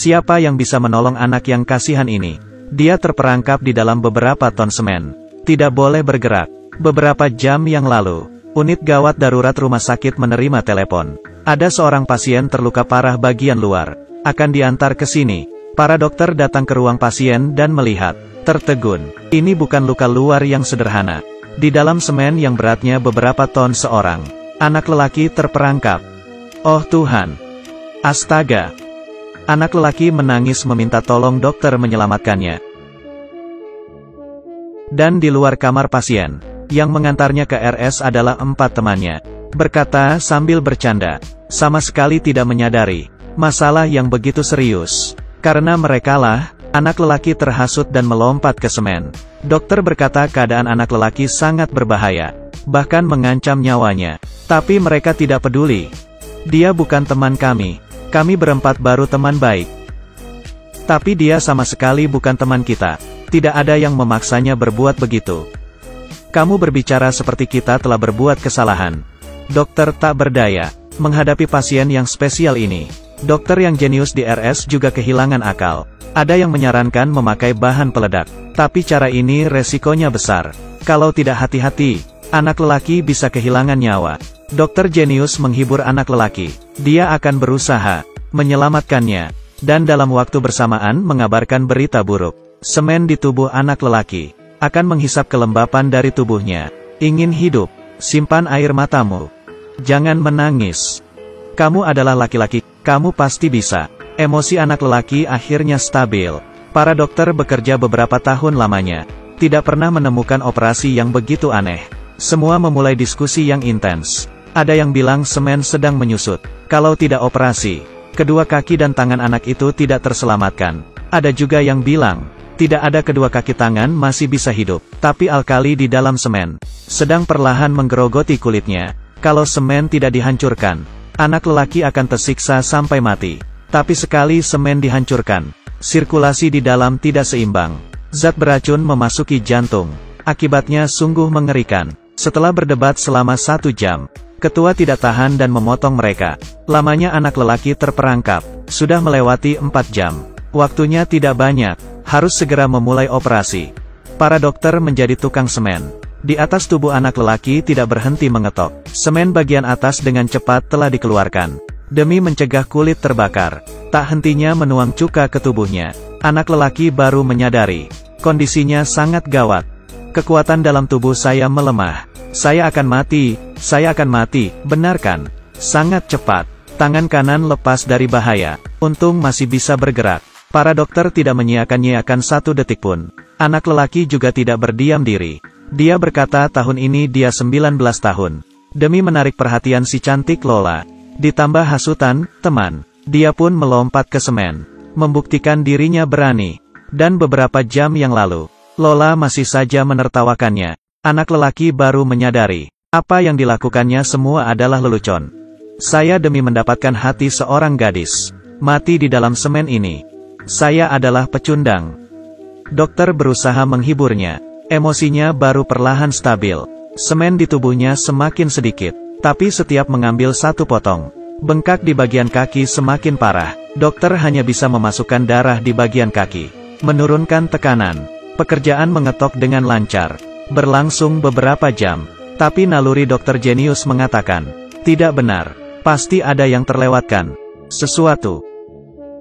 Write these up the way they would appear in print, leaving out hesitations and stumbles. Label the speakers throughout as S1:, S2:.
S1: Siapa yang bisa menolong anak yang kasihan ini? Dia terperangkap di dalam beberapa ton semen. Tidak boleh bergerak. Beberapa jam yang lalu, unit gawat darurat rumah sakit menerima telepon. Ada seorang pasien terluka parah bagian luar. Akan diantar ke sini. Para dokter datang ke ruang pasien dan melihat. Tertegun. Ini bukan luka luar yang sederhana. Di dalam semen yang beratnya beberapa ton seorang anak lelaki terperangkap. Oh Tuhan. Astaga. Anak lelaki menangis meminta tolong dokter menyelamatkannya. Dan di luar kamar pasien, yang mengantarnya ke RS adalah 4 temannya. Berkata sambil bercanda, sama sekali tidak menyadari masalah yang begitu serius. Karena merekalah, anak lelaki terhasut dan melompat ke semen. Dokter berkata keadaan anak lelaki sangat berbahaya, bahkan mengancam nyawanya. Tapi mereka tidak peduli. Dia bukan teman kami. Kami berempat baru teman baik. Tapi dia sama sekali bukan teman kita. Tidak ada yang memaksanya berbuat begitu. Kamu berbicara seperti kita telah berbuat kesalahan. Dokter tak berdaya menghadapi pasien yang spesial ini. Dokter yang jenius di RS juga kehilangan akal. Ada yang menyarankan memakai bahan peledak. Tapi cara ini resikonya besar. Kalau tidak hati-hati, anak lelaki bisa kehilangan nyawa. Dokter jenius menghibur anak lelaki. Dia akan berusaha menyelamatkannya. Dan dalam waktu bersamaan mengabarkan berita buruk. Semen di tubuh anak lelaki akan menghisap kelembapan dari tubuhnya. Ingin hidup? Simpan air matamu. Jangan menangis. Kamu adalah laki-laki. Kamu pasti bisa. Emosi anak lelaki akhirnya stabil. Para dokter bekerja beberapa tahun lamanya. Tidak pernah menemukan operasi yang begitu aneh. Semua memulai diskusi yang intens. Ada yang bilang semen sedang menyusut. Kalau tidak operasi, kedua kaki dan tangan anak itu tidak terselamatkan. Ada juga yang bilang, tidak ada kedua kaki tangan masih bisa hidup. Tapi alkali di dalam semen sedang perlahan menggerogoti kulitnya. Kalau semen tidak dihancurkan, anak lelaki akan tersiksa sampai mati. Tapi sekali semen dihancurkan, sirkulasi di dalam tidak seimbang. Zat beracun memasuki jantung. Akibatnya sungguh mengerikan. Setelah berdebat selama 1 jam, ketua tidak tahan dan memotong mereka. Lamanya anak lelaki terperangkap. Sudah melewati 4 jam. Waktunya tidak banyak. Harus segera memulai operasi. Para dokter menjadi tukang semen. Di atas tubuh anak lelaki tidak berhenti mengetok. Semen bagian atas dengan cepat telah dikeluarkan. Demi mencegah kulit terbakar. Tak hentinya menuang cuka ke tubuhnya. Anak lelaki baru menyadari. Kondisinya sangat gawat. Kekuatan dalam tubuh saya melemah. Saya akan mati, saya akan mati, benar kan? Sangat cepat. Tangan kanan lepas dari bahaya. Untung masih bisa bergerak. Para dokter tidak menyiakan-nyiakan 1 detik pun. Anak lelaki juga tidak berdiam diri. Dia berkata tahun ini dia 19 tahun. Demi menarik perhatian si cantik Lola. Ditambah hasutan, teman. Dia pun melompat ke semen. Membuktikan dirinya berani. Dan beberapa jam yang lalu, Lola masih saja menertawakannya. Anak lelaki baru menyadari, apa yang dilakukannya semua adalah lelucon. Saya demi mendapatkan hati seorang gadis, mati di dalam semen ini. Saya adalah pecundang. Dokter berusaha menghiburnya. Emosinya baru perlahan stabil. Semen di tubuhnya semakin sedikit. Tapi setiap mengambil 1 potong, bengkak di bagian kaki semakin parah. Dokter hanya bisa memasukkan darah di bagian kaki. Menurunkan tekanan. Pekerjaan mengetok dengan lancar. Berlangsung beberapa jam. Tapi naluri dokter jenius mengatakan, tidak benar. Pasti ada yang terlewatkan. Sesuatu.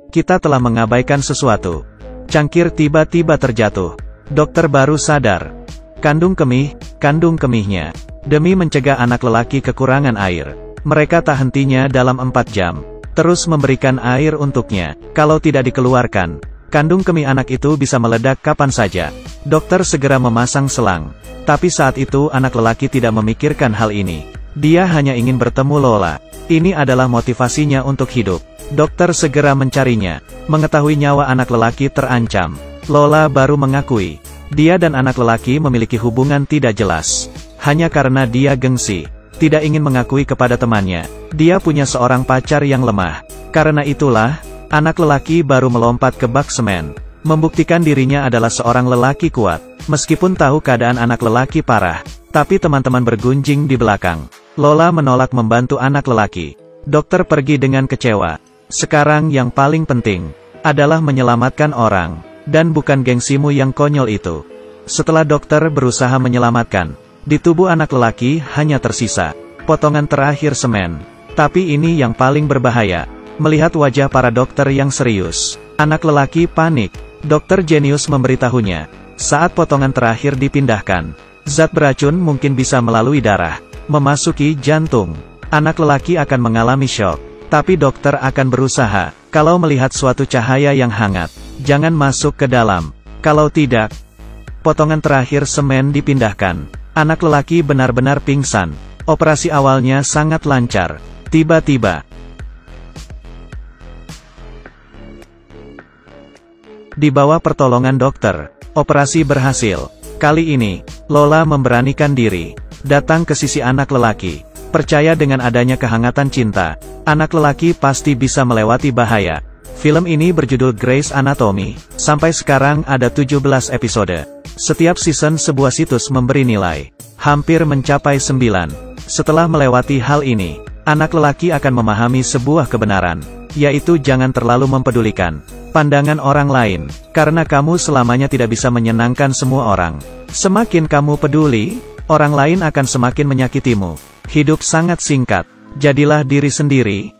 S1: Kita telah mengabaikan sesuatu. Cangkir tiba-tiba terjatuh. Dokter baru sadar. Kandung kemihnya. Demi mencegah anak lelaki kekurangan air, mereka tak hentinya dalam 4 jam. Terus memberikan air untuknya. Kalau tidak dikeluarkan, kandung kemih anak itu bisa meledak kapan saja. Dokter segera memasang selang. Tapi saat itu anak lelaki tidak memikirkan hal ini. Dia hanya ingin bertemu Lola. Ini adalah motivasinya untuk hidup. Dokter segera mencarinya. Mengetahui nyawa anak lelaki terancam, Lola baru mengakui. Dia dan anak lelaki memiliki hubungan tidak jelas. Hanya karena dia gengsi. Tidak ingin mengakui kepada temannya. Dia punya seorang pacar yang lemah. Karena itulah, anak lelaki baru melompat ke bak semen. Membuktikan dirinya adalah seorang lelaki kuat. Meskipun tahu keadaan anak lelaki parah, tapi teman-teman bergunjing di belakang. Lola menolak membantu anak lelaki. Dokter pergi dengan kecewa. Sekarang yang paling penting, adalah menyelamatkan orang, dan bukan gengsimu yang konyol itu. Setelah dokter berusaha menyelamatkan, di tubuh anak lelaki hanya tersisa potongan terakhir semen. Tapi ini yang paling berbahaya. Melihat wajah para dokter yang serius, anak lelaki panik. Dokter jenius memberitahunya, saat potongan terakhir dipindahkan, zat beracun mungkin bisa melalui darah, memasuki jantung. Anak lelaki akan mengalami syok. Tapi dokter akan berusaha, kalau melihat suatu cahaya yang hangat, jangan masuk ke dalam. Kalau tidak, potongan terakhir semen dipindahkan. Anak lelaki benar-benar pingsan. Operasi awalnya sangat lancar. Tiba-tiba, di bawah pertolongan dokter, operasi berhasil. Kali ini, Lola memberanikan diri, datang ke sisi anak lelaki. Percaya dengan adanya kehangatan cinta, anak lelaki pasti bisa melewati bahaya. Film ini berjudul Grey's Anatomy. Sampai sekarang ada 17 episode. Setiap season sebuah situs memberi nilai hampir mencapai 9. Setelah melewati hal ini, anak lelaki akan memahami sebuah kebenaran, yaitu jangan terlalu mempedulikan pandangan orang lain, karena kamu selamanya tidak bisa menyenangkan semua orang. Semakin kamu peduli, orang lain akan semakin menyakitimu. Hidup sangat singkat, jadilah diri sendiri,